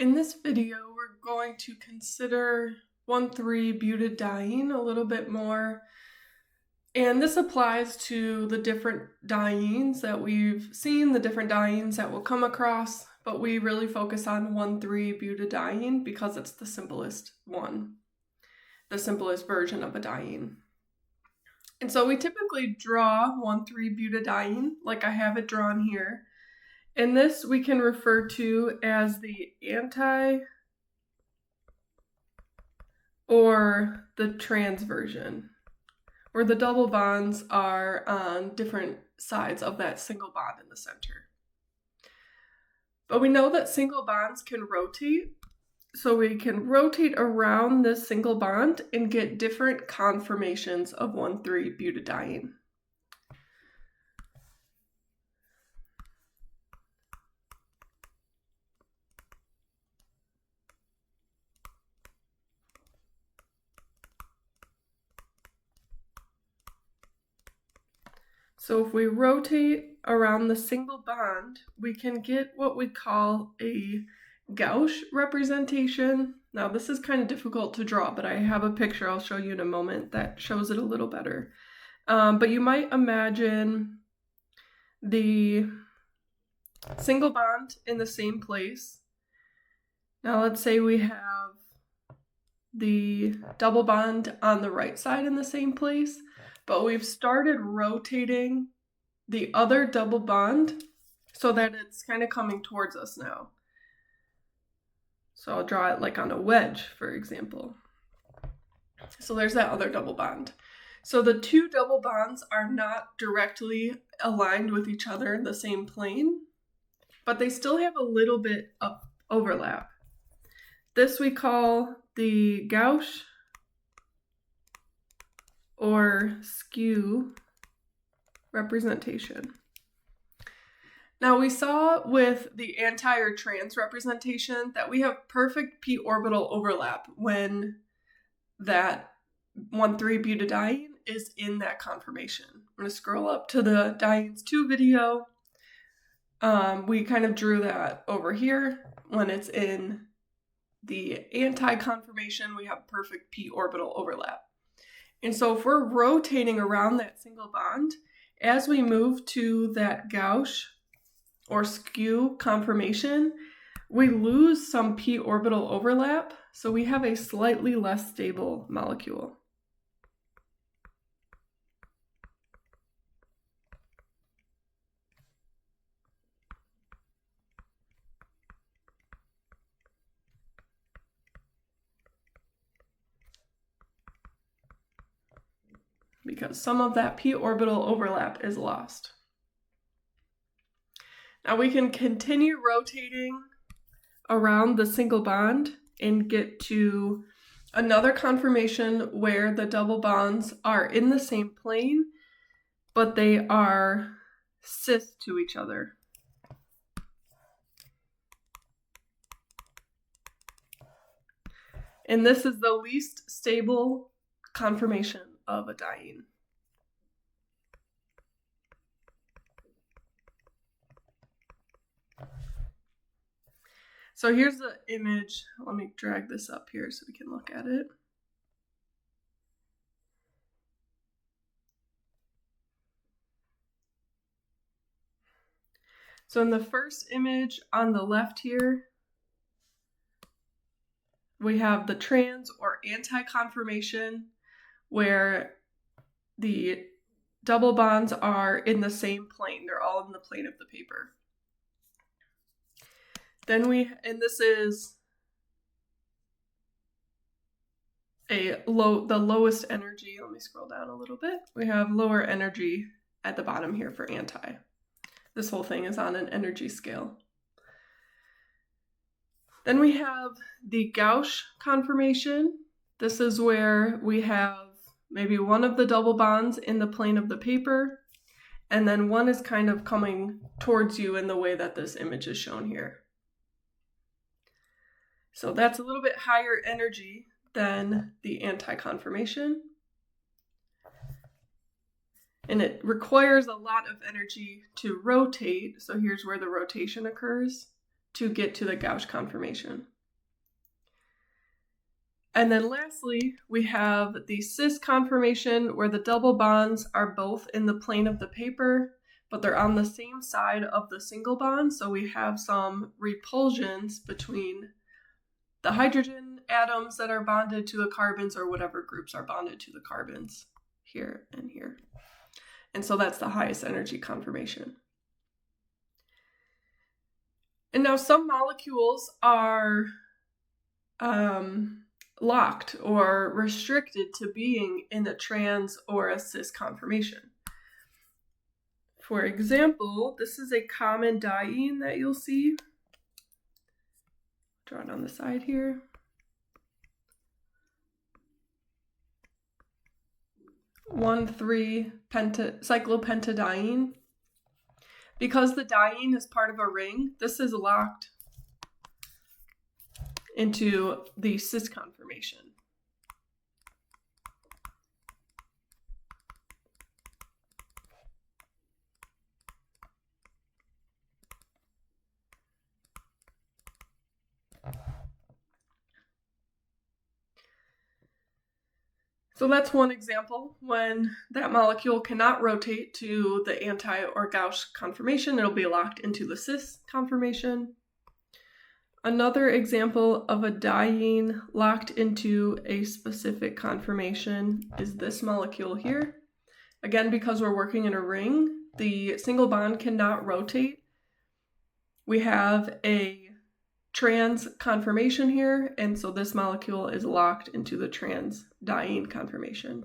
In this video, we're going to consider 1,3-butadiene a little bit more. And this applies to the different dienes that we've seen, the different dienes that we'll come across, but we really focus on 1,3-butadiene because it's the simplest one, the simplest version of a diene. And so we typically draw 1,3-butadiene like I have it drawn here. And this we can refer to as the anti or the trans version, where the double bonds are on different sides of that single bond in the center. But we know that single bonds can rotate, so we can rotate around this single bond and get different conformations of 1,3-butadiene. So if we rotate around the single bond, we can get what we call a gauche representation. Now this is kind of difficult to draw, but I have a picture I'll show you in a moment that shows it a little better. But you might imagine the single bond in the same place. Now let's say we have the double bond on the right side in the same place, but we've started rotating the other double bond so that it's kind of coming towards us now. So I'll draw it like on a wedge, for example. So there's that other double bond. So the two double bonds are not directly aligned with each other in the same plane, but they still have a little bit of overlap. This we call the gauche or skew representation. Now we saw with the anti or trans representation that we have perfect p orbital overlap when that 1,3-butadiene is in that conformation. I'm going to scroll up to the Dienes 2 video. We kind of drew that over here. When it's in the anti-conformation, we have perfect p orbital overlap. And so if we're rotating around that single bond, as we move to that gauche or skew conformation, we lose some p orbital overlap, so we have a slightly less stable molecule. Because some of that p orbital overlap is lost. Now we can continue rotating around the single bond and get to another conformation where the double bonds are in the same plane, but they are cis to each other. And this is the least stable conformation of a diene. So here's the image. Let me drag this up here so we can look at it. So in the first image on the left here, we have the trans or anti-conformation where the double bonds are in the same plane. They're all in the plane of the paper. Then and this is the lowest energy. Let me scroll down a little bit. We have lower energy at the bottom here for anti. This whole thing is on an energy scale. Then we have the gauche conformation. This is where we have maybe one of the double bonds in the plane of the paper, and then one is kind of coming towards you in the way that this image is shown here. So that's a little bit higher energy than the anti-conformation. And it requires a lot of energy to rotate, so here's where the rotation occurs, to get to the gauche conformation. And then lastly, we have the cis conformation where the double bonds are both in the plane of the paper, but they're on the same side of the single bond. So we have some repulsions between the hydrogen atoms that are bonded to the carbons, or whatever groups are bonded to the carbons here and here. And so that's the highest energy conformation. And now some molecules are locked or restricted to being in a trans or a cis conformation. For example, this is a common diene that you'll see. Draw it on the side here. 1,3-cyclopentadiene. Because the diene is part of a ring, this is locked into the cis conformation. So that's one example. When that molecule cannot rotate to the anti or gauche conformation, it'll be locked into the cis conformation. Another example of a diene locked into a specific conformation is this molecule here. Again, because we're working in a ring, the single bond cannot rotate. We have a trans conformation here, and so this molecule is locked into the trans diene conformation.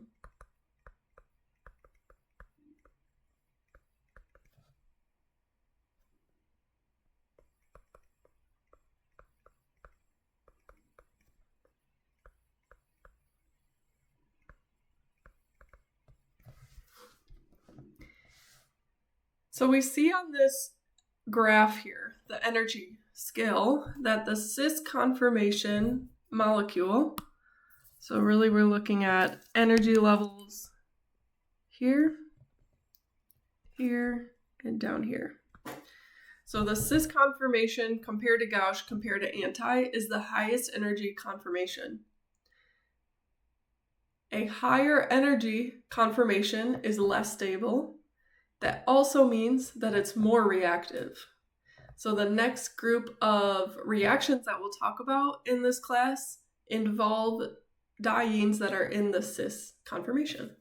So we see on this graph here, the energy scale, that the cis conformation molecule, so really we're looking at energy levels here, here, and down here. So the cis conformation compared to gauche compared to anti is the highest energy conformation. A higher energy conformation is less stable. That also means that it's more reactive. So the next group of reactions that we'll talk about in this class involve dienes that are in the cis conformation.